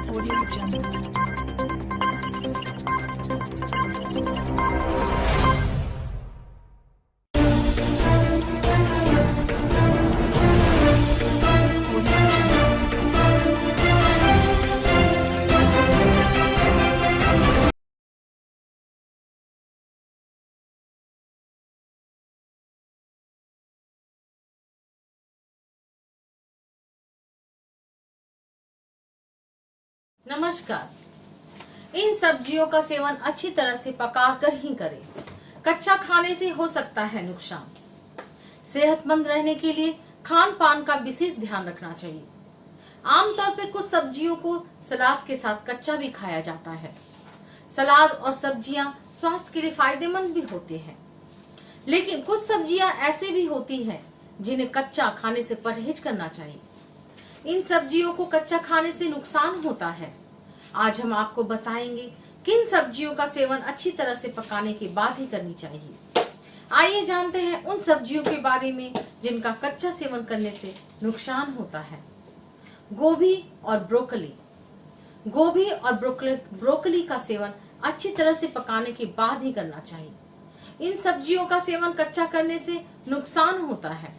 Audio Jungle. नमस्कार। इन सब्जियों का सेवन अच्छी तरह से पकाकर ही करें। कच्चा खाने से हो सकता है नुकसान। सेहतमंद रहने के लिए खान पान का विशेष ध्यान रखना चाहिए। आमतौर पर कुछ सब्जियों को सलाद के साथ कच्चा भी खाया जाता है। सलाद और सब्जियां स्वास्थ्य के लिए फायदेमंद भी होते हैं, लेकिन कुछ सब्जियां ऐसे भी होती हैं जिन्हें कच्चा खाने से परहेज करना चाहिए। इन सब्जियों को कच्चा खाने से नुकसान होता है। आज हम आपको बताएंगे किन सब्जियों का सेवन अच्छी तरह से पकाने के बाद ही करनी चाहिए। आइए जानते हैं उन सब्जियों के बारे में जिनका कच्चा सेवन करने से नुकसान होता है। गोभी और ब्रोकली। गोभी और ब्रोकली का सेवन अच्छी तरह से पकाने के बाद ही करना चाहिए। इन सब्जियों का सेवन कच्चा करने से नुकसान होता है।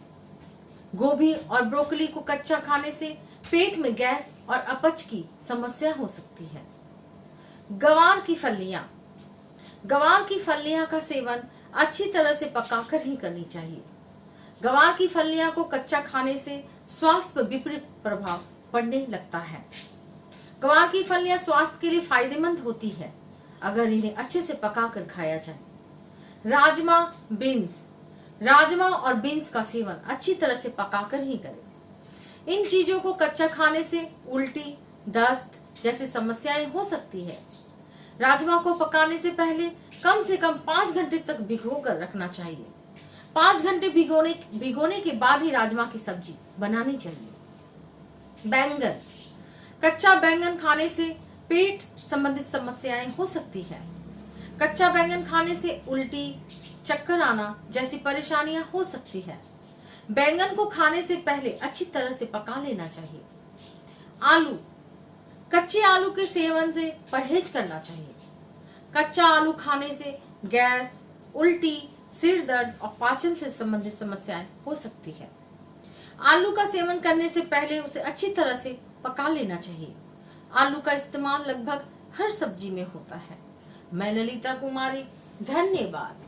गोभी और ब्रोकली को कच्चा खाने से पेट में गैस और अपच की समस्या हो सकती है। गवार की फलियां। गवार की फलियां का सेवन अच्छी तरह से पकाकर ही करनी चाहिए। गवार की फलियां को कच्चा खाने से स्वास्थ्य पर विपरीत प्रभाव पड़ने लगता है। गवार की फलियां स्वास्थ्य के लिए फायदेमंद होती है अगर इन्हें अच्छे से पकाकर खाया जाए। राजमा, बीन्स। राजमा और बीन्स का सेवन अच्छी तरह से पकाकर ही करें। इन चीजों को कच्चा खाने से उल्टी, दस्त जैसी समस्याएं हो सकती है। राजमा को पकाने से पहले कम से कम 5 घंटे तक भिगोकर रखना चाहिए। 5 घंटे भिगोने के बाद ही राजमा की सब्जी बनानी चाहिए। बैंगन। कच्चा बैंगन खाने से पेट संबंधित समस्याएं हो सकती है। कच्चा बैंगन खाने से उल्टी, चक्कर आना जैसी परेशानियां हो सकती है। बैंगन को खाने से पहले अच्छी तरह से पका लेना चाहिए। आलू। कच्चे आलू के सेवन से परहेज करना चाहिए। कच्चा आलू खाने से गैस, उल्टी, सिर दर्द और पाचन से संबंधित समस्याएं हो सकती है। आलू का सेवन करने से पहले उसे अच्छी तरह से पका लेना चाहिए। आलू का इस्तेमाल लगभग हर सब्जी में होता है। मैं ललिता कुमारी, धन्यवाद।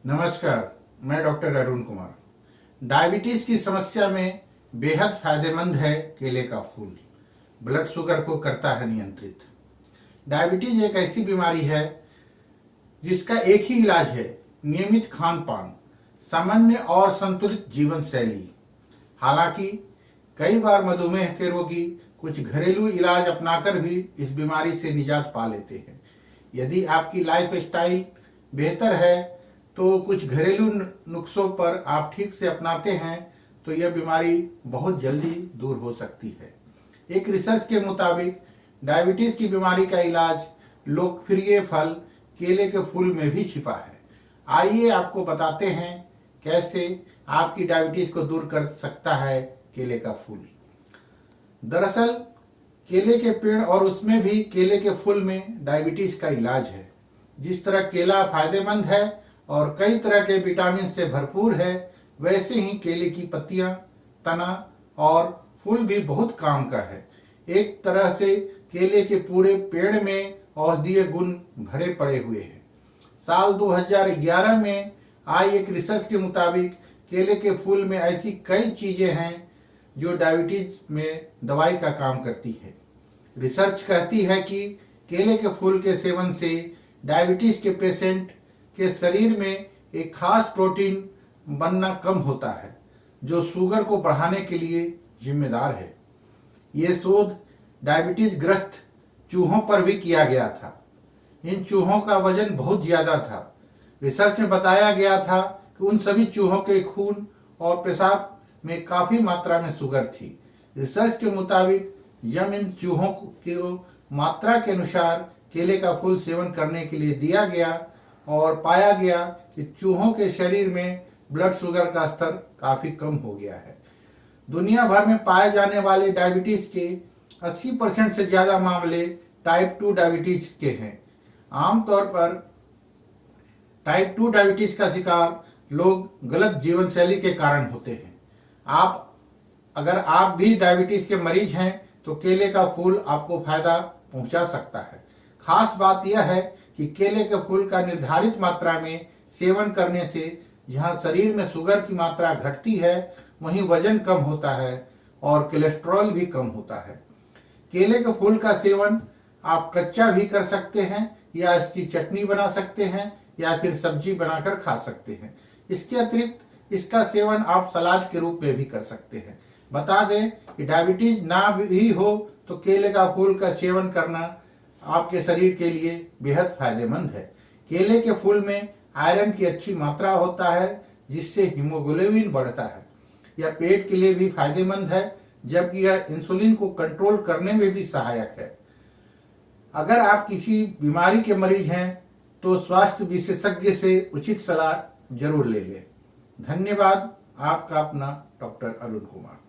नमस्कार, मैं डॉक्टर अरुण कुमार। डायबिटीज की समस्या में बेहद फायदेमंद है केले का फूल। ब्लड शुगर को करता है नियंत्रित। डायबिटीज एक ऐसी बीमारी है जिसका एक ही इलाज है, नियमित खान पान, सामान्य और संतुलित जीवन शैली। हालांकि कई बार मधुमेह के रोगी कुछ घरेलू इलाज अपनाकर भी इस बीमारी से निजात पा लेते हैं। यदि आपकी लाइफ स्टाइल बेहतर है तो कुछ घरेलू नुस्खों पर आप ठीक से अपनाते हैं तो यह बीमारी बहुत जल्दी दूर हो सकती है। एक रिसर्च के मुताबिक डायबिटीज की बीमारी का इलाज लोकप्रिय फल केले के फूल में भी छिपा है। आइए आपको बताते हैं कैसे आपकी डायबिटीज को दूर कर सकता है केले का फूल। दरअसल केले के पेड़ और उसमें भी केले के फूल में डायबिटीज का इलाज है। जिस तरह केला फायदेमंद है और कई तरह के विटामिन से भरपूर है, वैसे ही केले की पत्तियां, तना और फूल भी बहुत काम का है। एक तरह से केले के पूरे पेड़ में औषधीय गुण भरे पड़े हुए हैं। साल 2011 में आई एक रिसर्च के मुताबिक केले के फूल में ऐसी कई चीजें हैं जो डायबिटीज में दवाई का काम करती है। रिसर्च कहती है कि केले के फूल के सेवन से डायबिटीज के पेशेंट के शरीर में एक खास प्रोटीन बनना कम होता है जो शुगर को बढ़ाने के लिए जिम्मेदार है। ये शोध डायबिटीज ग्रस्त चूहों पर भी किया गया था। इन चूहों का वजन बहुत ज्यादा था। रिसर्च में बताया गया था कि उन सभी चूहों के खून और पेशाब में काफी मात्रा में शुगर थी। रिसर्च के मुताबिक जब इन चूहों की मात्रा के अनुसार केले का फूल सेवन करने के लिए दिया गया और पाया गया कि चूहों के शरीर में ब्लड शुगर का स्तर काफी कम हो गया है। दुनिया भर में पाए जाने वाले डायबिटीज के 80% से ज्यादा मामले टाइप 2 डायबिटीज के हैं। आमतौर पर टाइप 2 डायबिटीज का शिकार लोग गलत जीवन शैली के कारण होते हैं। अगर आप भी डायबिटीज के मरीज हैं तो केले का फूल आपको फायदा पहुंचा सकता है। खास बात यह है कि केले के फूल का निर्धारित मात्रा में सेवन करने से जहां शरीर में शुगर की मात्रा घटती है वहीं वजन कम होता है और कोलेस्ट्रॉल भी कम होता है। केले के फूल का सेवन आप कच्चा भी कर सकते हैं या इसकी चटनी बना सकते हैं या फिर सब्जी बनाकर खा सकते हैं। इसके अतिरिक्त इसका सेवन आप सलाद के रूप में भी कर सकते हैं। बता दें कि डायबिटीज ना भी हो तो केले का फूल का सेवन करना आपके शरीर के लिए बेहद फायदेमंद है। केले के फूल में आयरन की अच्छी मात्रा होता है जिससे हीमोग्लोबिन बढ़ता है। यह पेट के लिए भी फायदेमंद है जबकि यह इंसुलिन को कंट्रोल करने में भी सहायक है। अगर आप किसी बीमारी के मरीज हैं तो स्वास्थ्य विशेषज्ञ से उचित सलाह जरूर ले लें। धन्यवाद। आपका अपना डॉक्टर अरुण कुमार।